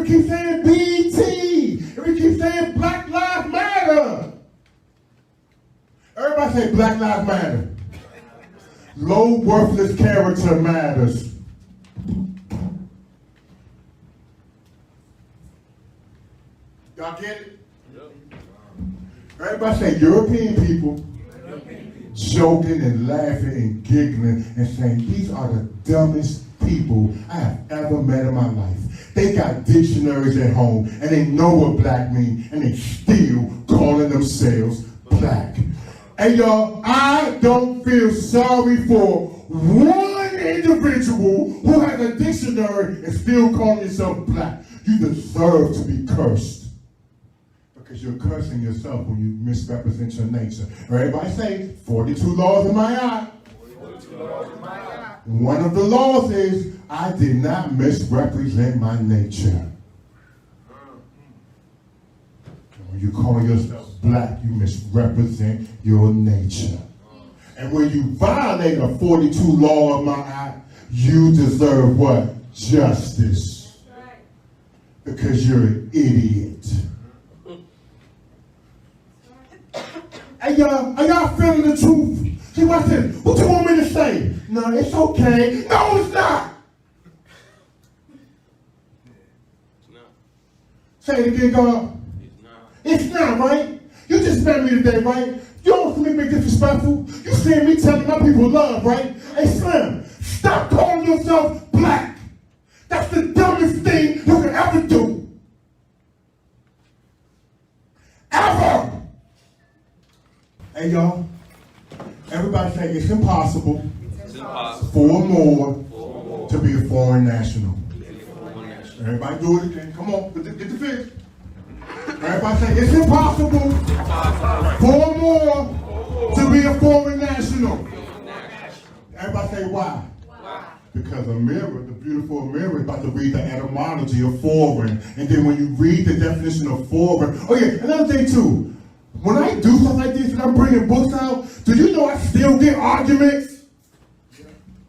keep saying BT, if we keep saying Black Lives Matter, everybody say Black Lives Matter. Low, worthless character matters. Y'all get it? Yep. Everybody say European people joking and laughing and giggling and saying, these are the dumbest people I have ever met in my life. They got dictionaries at home and they know what black means and they still calling themselves black. And y'all, I don't feel sorry for one individual who has a dictionary and still calling yourself black. You deserve to be cursed. Because you're cursing yourself when you misrepresent your nature. Everybody say, 42 laws in my eye. 42 laws in my eye. One of the laws is, I did not misrepresent my nature. When you call yourself black, you misrepresent your nature. And when you violate a 42 law of my eye, you deserve what? Justice. Because you're an idiot. Hey y'all, are y'all feeling the truth? See, watch this. What you want me to say? No, it's okay. No, it's not. It's not. Say it again, God. It's not. It's not, right? You just met me today, right? You don't see me disrespectful. You see me telling my people love, right? Hey, Slim, stop calling yourself black. That's the dumbest thing you can ever do. Ever. Hey y'all, everybody say it's impossible, for Moor to be a foreign national. Everybody do it again. Come on, get the fist. Everybody say it's impossible for Moor to be a foreign national. Everybody say why? Because Amira, the beautiful Amira, is about to read the etymology of foreign. And then when you read the definition of foreign, oh yeah, another thing too. When I do stuff like this and I'm bringing books out, do you know I still get arguments?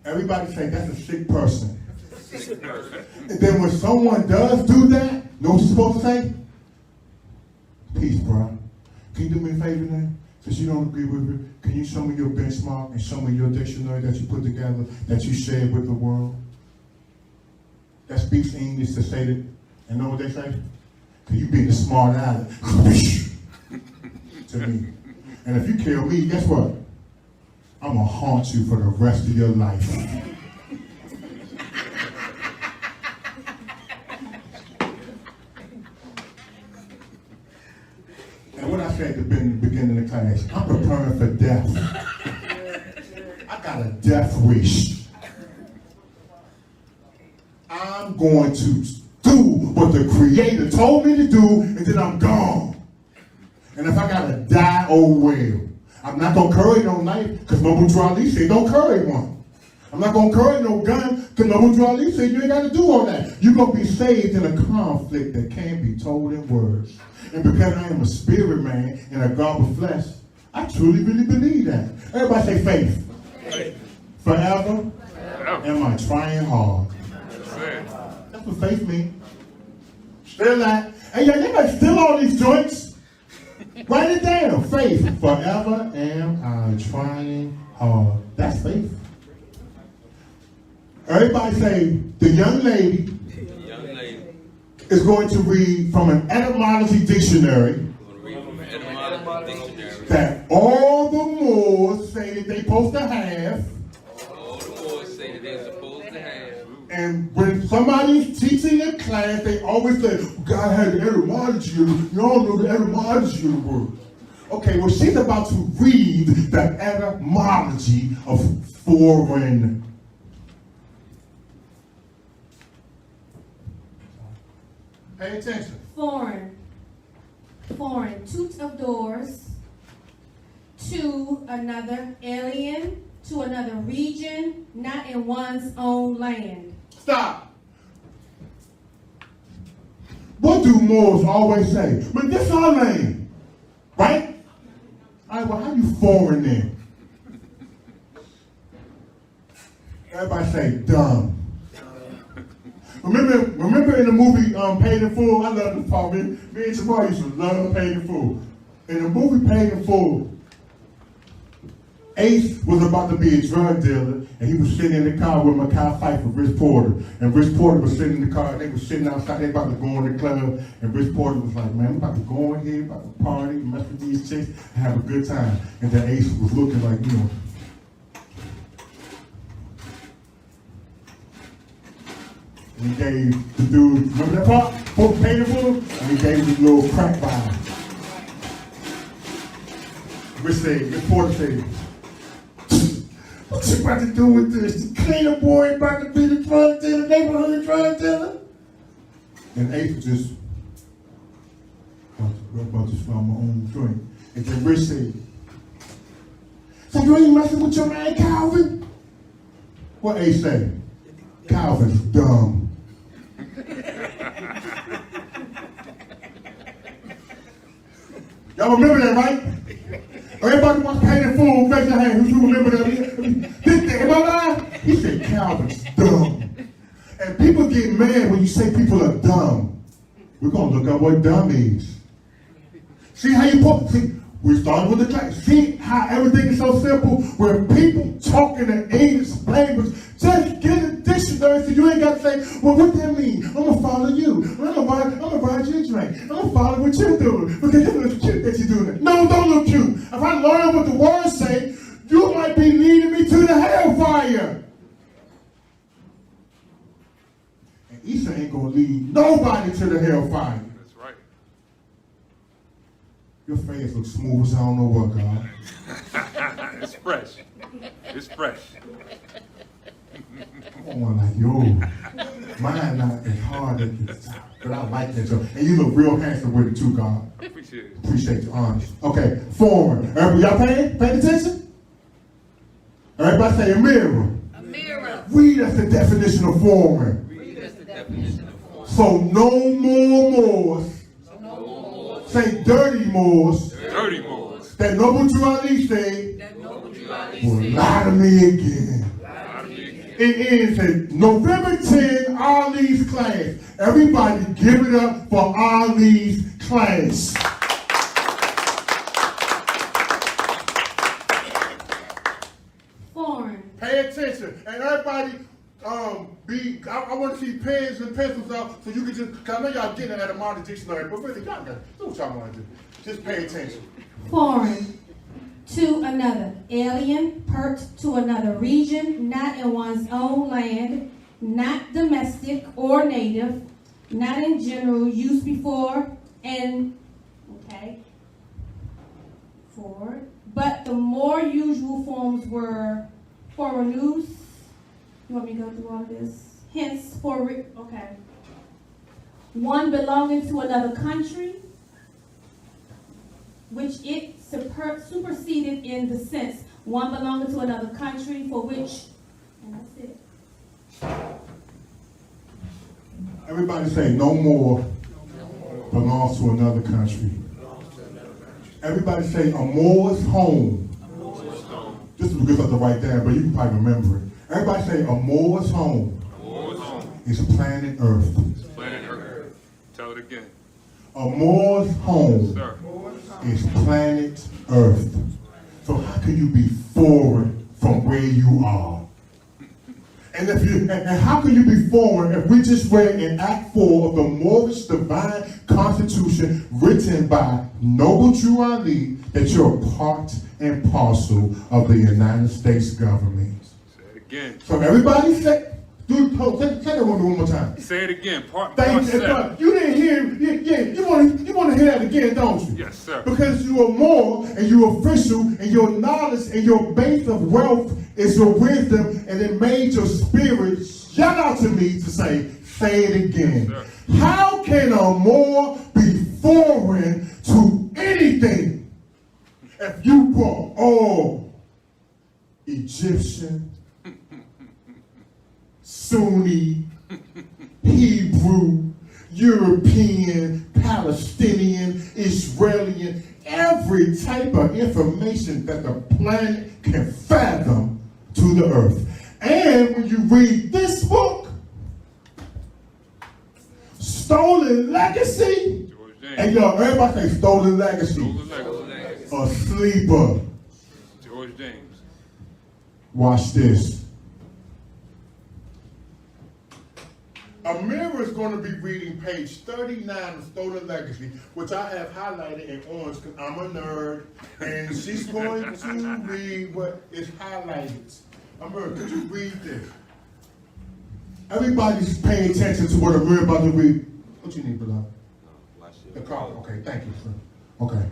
Everybody say that's a sick person. And then when someone does do that, know what you're supposed to say? Peace, bro. Can you do me a favor now? Since you don't agree with it, can you show me your benchmark and show me your dictionary that you put together, that you shared with the world? That speaks English to say that, and know what they say? Can you be the smart aleck? To me. And if you kill me, guess what? I'm gonna haunt you for the rest of your life. And what I said at the beginning of the class, I'm preparing for death. I got a death wish. I'm going to do what the Creator told me to do, and then I'm gone. And if I gotta die, oh well. I'm not gonna carry no knife, because no Ali said don't carry one. I'm not gonna carry no gun, because no Ali said you ain't gotta do all that. You're gonna be saved in a conflict that can't be told in words. And because I am a spirit man and a God with flesh, I truly really believe that. Everybody say faith. Faith. Forever am I trying hard. That's what faith means. Still that. Hey, y'all, anybody steal all these joints? Write it down. Faith. Forever am I trying hard. That's faith. Everybody say, the young lady is going to read from an etymology dictionary that all the Moors say that they're supposed to have. And when somebody's teaching a class, they always say, God had the etymology. You all know the etymology of the word. Okay, well, she's about to read the etymology of foreign. Pay attention. Foreign. Foreign. Two of doors. To another alien. To another region. Not in one's own land. Stop. What do Moors always say? But this our land, right? All right, well, how you foreign then? Everybody say dumb. Remember in the movie Paid in Full? I love this part, man. Me and Jamar used to love Paid in Full. In the movie Paid in Full, Ace was about to be a drug dealer, and he was sitting in the car with Mekhi Phifer, Rich Porter. And Rich Porter was sitting in the car, and they were sitting outside, they about to go in the club, and Rich Porter was like, man, we're about to go in here, about to party, mess with these chicks, and have a good time. And then Ace was looking like, you know. And he gave the dude, remember that part? Paid in Full? And he gave him a little crack vibe. Rich Porter said, what you about to do with this? The cleaner boy about to be the drug dealer, neighborhood drug dealer? And Ace was just about to smell my own joint. And then Rich said, so you ain't messing with your man Calvin? What Ace said? Calvin's dumb. Y'all remember that, right? Everybody wants Paid in Full, raise your hand. Who remember that? Am I lying? He said Calvin's dumb. And people get mad when you say people are dumb. We're going to look up what dumb is. See how you put, see, we started with the class. See how everything is so simple? Where people talking in English language, just get a dictionary so you ain't got to say, well, what that mean? I'm going to follow you. I'm going to buy you a drink. I'm going to follow what you're doing. Because it looks cute that you're doing it. No, don't look cute. If I learn what the words say, you might be leading me to the hellfire. And Issa ain't going to lead nobody to the hellfire. That's right. Your face looks smooth as I don't know what, God. It's fresh. It's fresh. I'm going like, yo, mine not as hard as this time, but I like that joke. And you look real handsome with it too, God. Appreciate it. Appreciate your honest. Okay, foreign. Y'all paying attention? Everybody say a mirror. A mirror. Read us the definition of foreign. Read us the definition of foreign. So no more Moors. So no more Moors. Say dirty Moors. Dirty Moors. That Noble Drew Ali said That Noble Drew Ali will said. lie to me again. It ends at November 10, Ali's class. Everybody give it up for Ali's class. Foreign. Pay attention. And everybody, I want to see pens and pencils out so you can just, because I know y'all getting it at a modern dictionary, but really, y'all got do what y'all want to do. Just pay attention. Foreign. To another. Alien, pert to another region, not in one's own land, not domestic or native, not in general use before, and, okay, forward. But the more usual forms were foreignus. You want me to go through all of this? Hence, okay. One belonging to another country, which it superseded in the sense, one belonging to another country for which, and that's it. Everybody say no more belongs to another country. Everybody say a Moor's home. This is because I have to write down, but you can probably remember it. Everybody say a Moor's home. Is planet Earth. Planet Earth. Tell it again. A Moor's home Sir. is planet Earth. So how can you be foreign from where you are? And how can you be foreign if we just read in Act 4 of the Moorish Divine Constitution written by Noble Drew Ali that you're part and parcel of the United States government? Say it again. So everybody say that one more time. Say it again. Part Thank you. seven. You didn't hear. You want to hear that again, don't you? Yes, sir. Because you are more, and you're official, and your knowledge and your base of wealth is your wisdom, and it made your spirit shout out to me to say it again. Yes, how can a Moor be foreign to anything if you were all Egyptian, Sunni, Hebrew, European, Palestinian, Israeli, every type of information that the planet can fathom to the earth. And when you read this book, stolen legacy. George And James. yo, everybody say stolen legacy. Stolen legacy. A sleeper. George James. Watch this. Amira is going to be reading page 39 of Stolen Legacy, which I have highlighted in orange because I'm a nerd, and she's going to read what is highlighted. Amira, could you read this? Everybody's paying attention to what Amira about to read. What you need, beloved? The card. Okay, thank you, sir. Okay.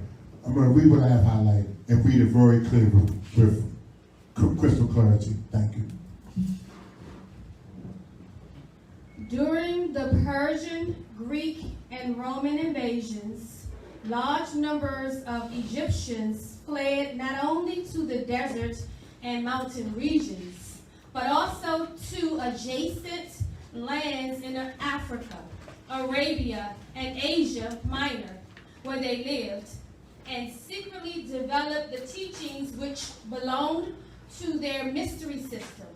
I'm going to read what I have highlighted and read it very clear with crystal clarity. Thank you. During the Persian, Greek, and Roman invasions, large numbers of Egyptians fled not only to the desert and mountain regions, but also to adjacent lands in Africa, Arabia, and Asia Minor, where they lived, and secretly developed the teachings which belonged to their mystery system.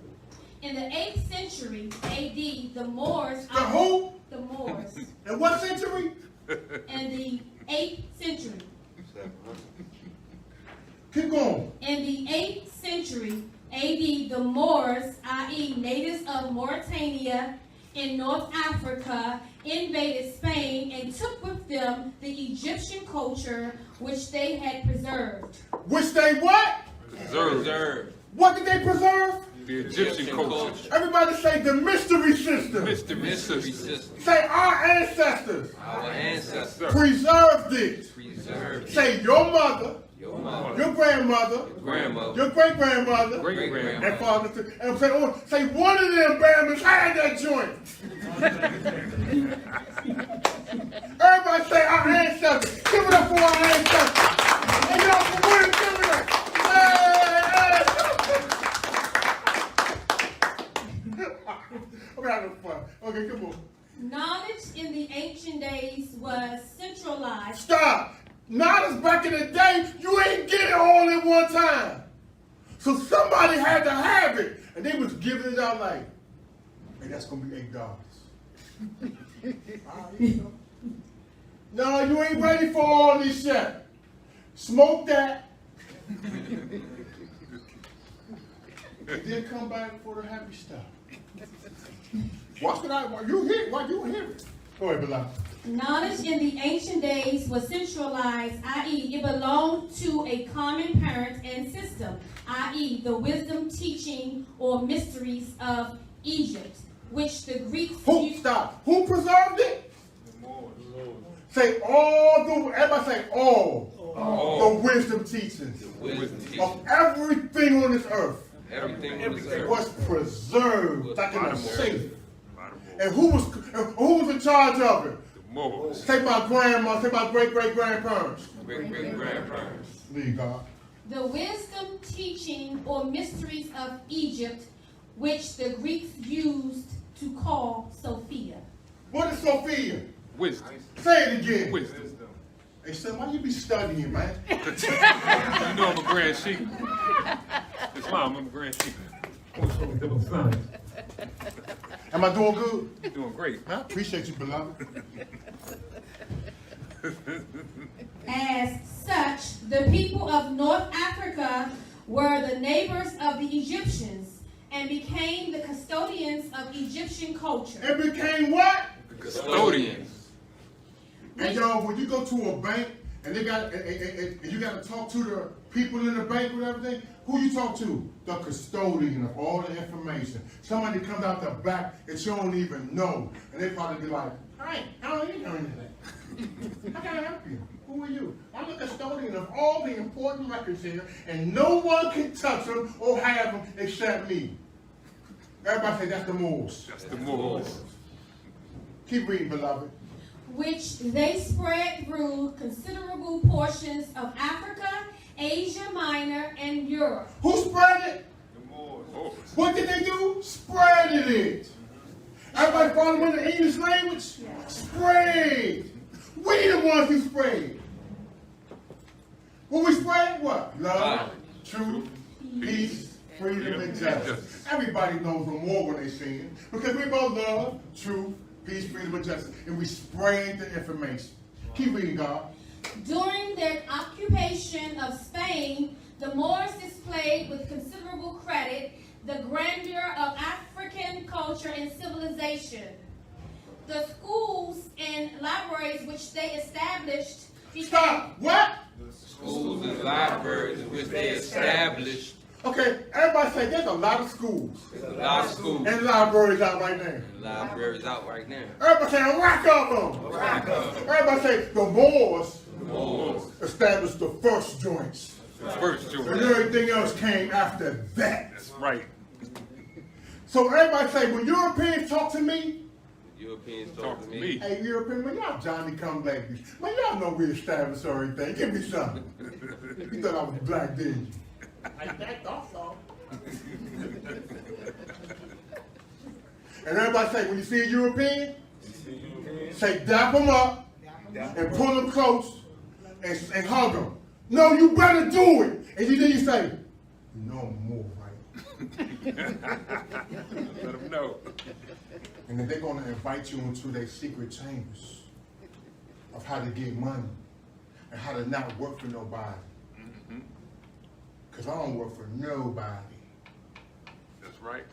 In the 8th century AD, the Moors... The who? The Moors. In what century? In the 8th century. Keep going. In the 8th century AD, the Moors, i.e. natives of Mauritania in North Africa, invaded Spain and took with them the Egyptian culture which they had preserved. Which they what? Preserve. What did they preserve? The Egyptian culture. Everybody say the mystery system. Mystery system. Say our ancestors Our ancestors preserved it. preserved Say your mother, your mother, your grandmother, grandmother, your great-grandmother, Great-grandmother. and father too. And say one of them Bama's had that joint. Everybody say our ancestors. Give it up for our ancestors. And y'all for winning, give it up. Hey, I'm having fun. Okay, come on. Knowledge in the ancient days was centralized. Stop. Knowledge back in the day, you ain't get it all in one time. So somebody had to have it, and they was giving it out like, hey, that's gonna be $8. No, you ain't ready for all this yet. Smoke that. And then come back for the happy stuff. Watch what you hear it. Go ahead, beloved. Knowledge in the ancient days was centralized, i.e. it belonged to a common parent and system, i.e. the wisdom, teaching, or mysteries of Egypt, which the Greeks used. Who preserved it? Say everybody say all the wisdom teachings of everything on this earth. everything Was preserved like in a safe. And who was in charge of it? The Moors. Say my grandma, say my great-great-grandparents. great-great-grandparents. Lead God. The wisdom, teaching, or mysteries of Egypt, which the Greeks used to call Sophia. What is Sophia? Wisdom. Say it again. Wisdom. Hey, son, why you be studying, man? You know I'm a grand sheep. Islam, I'm a grand sheep. Am I doing good? You're doing great. I appreciate you, beloved. As such, the people of North Africa were the neighbors of the Egyptians and became the custodians of Egyptian culture. It became what? Custodians. And y'all, when you go to a bank and they got and you got to talk to the people in the bank with everything, who you talk to? The custodian of all the information. Somebody comes out the back that you don't even know, and they probably be like, "Hey, how don't you know anything? How can I help you? Who are you? I'm the custodian of all the important records here, and no one can touch them or have them except me." Everybody say that's the Moors. That's the Moors. Keep reading, beloved. Which they spread through considerable portions of Africa, Asia Minor, and Europe. Who spread it? The Moors. What did they do? Spreaded it. Everybody following the English language? Yeah. Spread. We the ones who spread. What we spread? What? Love, truth, peace, freedom, and justice. Everybody knows the more when they sing it because we both love, truth, peace, freedom, and justice. And we sprayed the information. Keep reading, God. During their occupation of Spain, the Moors displayed with considerable credit the grandeur of African culture and civilization. The schools and libraries which they established Stop. What? Schools and libraries in which they established. Okay, everybody say there's a lot of schools There's a lot of schools and libraries out right now. and libraries out right now. Everybody say a rack of them. Everybody say the Moors Moors. established the first joints. First, And George. everything else came after that. That's right. So everybody say, when Europeans talk to me, Europeans Talk to me. hey, European, man, y'all Johnny come ladies. Man, y'all know we established everything. Give me something. You thought I was black, did you? I thought so. And everybody say, when you see a European, say dap them up and pull them close and hug them. No, you better do it. And you say, you know I'm more, right? Let them know. And then they're going to invite you into their secret chambers of how to get money and how to not work for nobody. Because I don't work for nobody. That's right.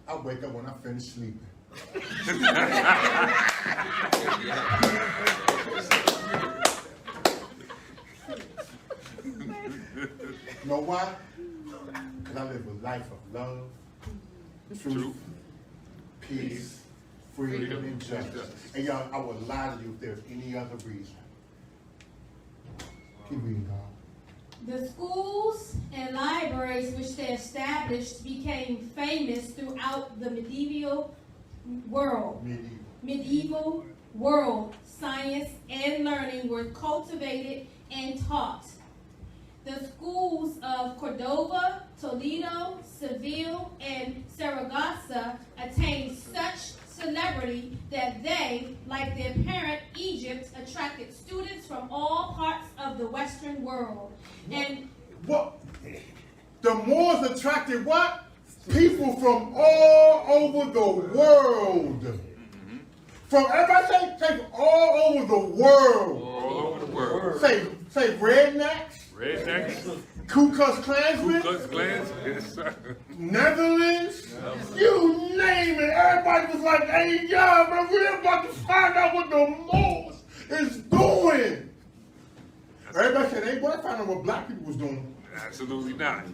I wake up when I finish sleeping. You know why? Because I live a life of love, truth, peace, freedom, and justice. And y'all, I would lie to you if there's any other reason. Keep reading, God. The schools and libraries which they established became famous throughout the medieval world. Medieval world, science and learning were cultivated and taught. The schools of Cordova, Toledo, Seville, and Saragossa attained such celebrity that they, like their parent Egypt, attracted students from all parts of the Western world. And What? The Moors attracted what? People from all over the world. From everybody say all over the world. All over the world. Say rednecks, Rednecks, Ku Klux Klansmen, Ku Klux Klans, yes, sir. Netherlands, you name it. Everybody was like, hey, y'all, bro, we're about to find out what the Moors is doing. Everybody said, hey, boy, I found out what black people was doing. Absolutely not.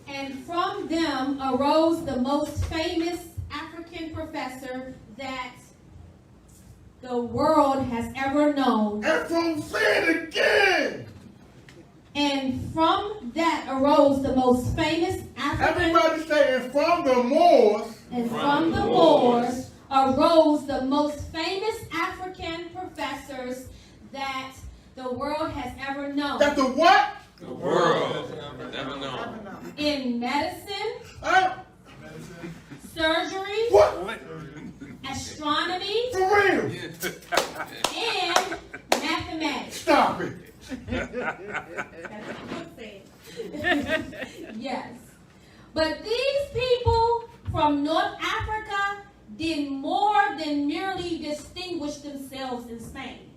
And from them arose the most famous African professor that the world has ever known. And from say it again. And from that arose the most famous African. Everybody say, and from the Moors. And from the Moors arose the most famous African professors that the world has ever known. That the what? The world. Never known. In medicine, Huh? surgery, What? astronomy, For real? and mathematics. Stop it. That's what it said. Yes. But these people from North Africa did more than merely distinguish themselves in Spain.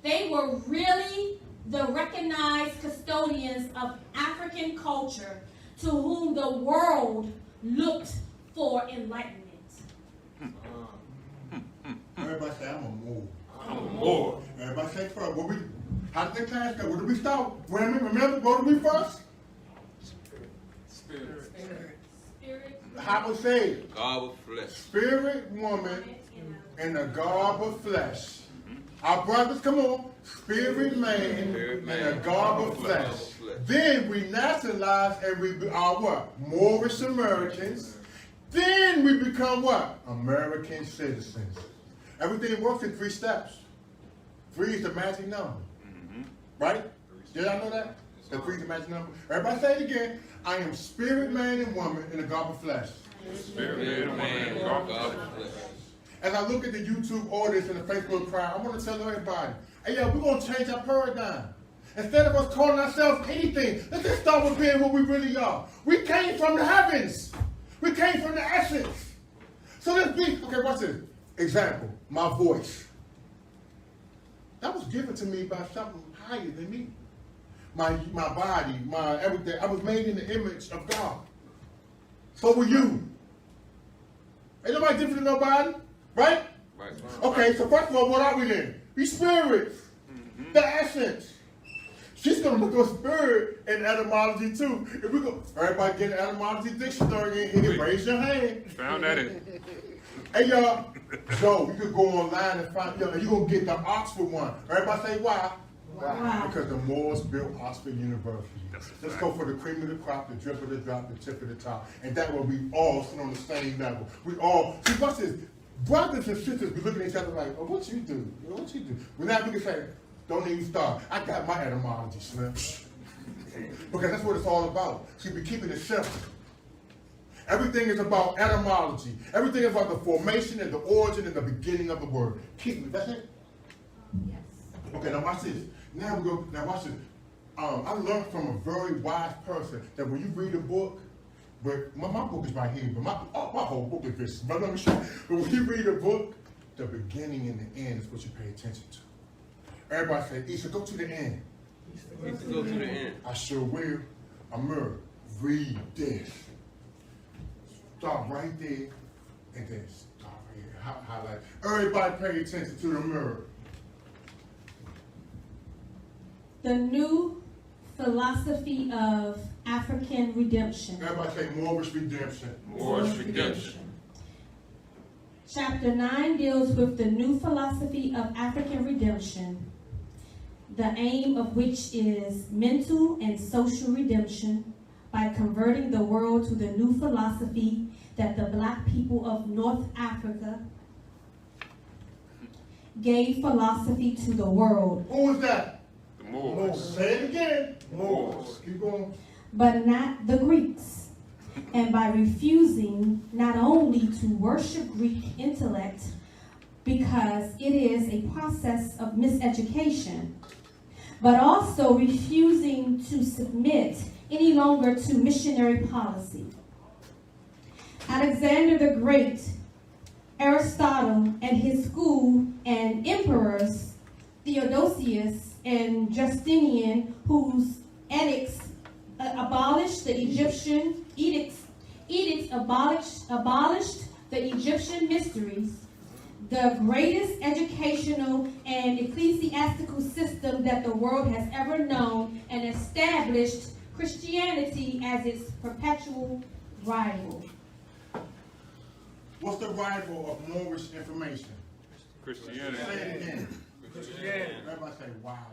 They were really the recognized custodians of African culture to whom the world looked for enlightenment. Everybody say, I'm a Moor. I'm a Moor. Everybody say first. How did the class go? Where did we start? Remember, what did we first? Spirit. How was say? God of flesh. Spirit woman in the garb of flesh. Our brothers, come on. Spirit man in the garb of flesh. Then we nationalize and we are what? Moorish Americans. Then we become what? American citizens. Everything works in 3 steps. 3 is the magic number. Right? Did I know that? The 3 is the magic number. Everybody say it again. I am spirit man and woman in the garb of flesh. Spirit man, God of flesh. As I look at the YouTube audience and the Facebook crowd, I want to tell everybody, hey, yeah, we're going to change our paradigm. Instead of us calling ourselves anything, let's just start with being what we really are. We came from the heavens. We came from the essence. So let's be, okay, watch this. Example, my voice. That was given to me by something higher than me. My body, my everything. I was made in the image of God. So were you. Ain't nobody different than nobody, right? Right. Okay, so first of all, what are we then? We spirits. The essence. She's gonna look at spirit and etymology too. If we go, everybody get an etymology dictionary in here, raise your hand. Found that in. Hey y'all, Joe, you could go online and find, you're gonna get the Oxford one. Everybody say why? Wow. Because the Moors built Oxford University. That's a Let's fact. go for the cream of the crop, the drip of the drop, the tip of the top. And that way we all sit on the same level. We all, see what's this? Brothers and sisters be looking at each other like, oh, what you do? What you do? Well, now we can say, don't even start. I got my etymology, Slim. Because that's what it's all about. See, we keep it simple. Everything is about etymology. Everything is about the formation and the origin and the beginning of the word. Keep it, that's it? Yes. Okay, now watch this. Now watch this. I learned from a very wise person that when you read a book, but my book is right here, but my whole book is this. But let me show you. But when you read a book, the beginning and the end is what you pay attention to. Everybody say, Issa, go to the end. Let's go to the end. I sure will. Moor, read this. Start right there, and then start right here. Highlight. Everybody pay attention to the mirror. The new philosophy of African redemption. Everybody say Moorish redemption. Moor's redemption. Chapter 9 deals with the new philosophy of African redemption, the aim of which is mental and social redemption by converting the world to the new philosophy that the black people of North Africa gave philosophy to the world. Who was that? The Moors. Say it again. Moors. Keep going. But not the Greeks, and by refusing not only to worship Greek intellect because it is a process of miseducation, but also refusing to submit any longer to missionary policy. Alexander the Great, Aristotle and his school, and emperors Theodosius and Justinian, whose edicts abolished the Egyptian edicts abolished the Egyptian mysteries, the greatest educational and ecclesiastical system that the world has ever known, and established Christianity as its perpetual rival. What's the rival of Moorish information? Christianity. Say it again. Christianity. Everybody say, wow.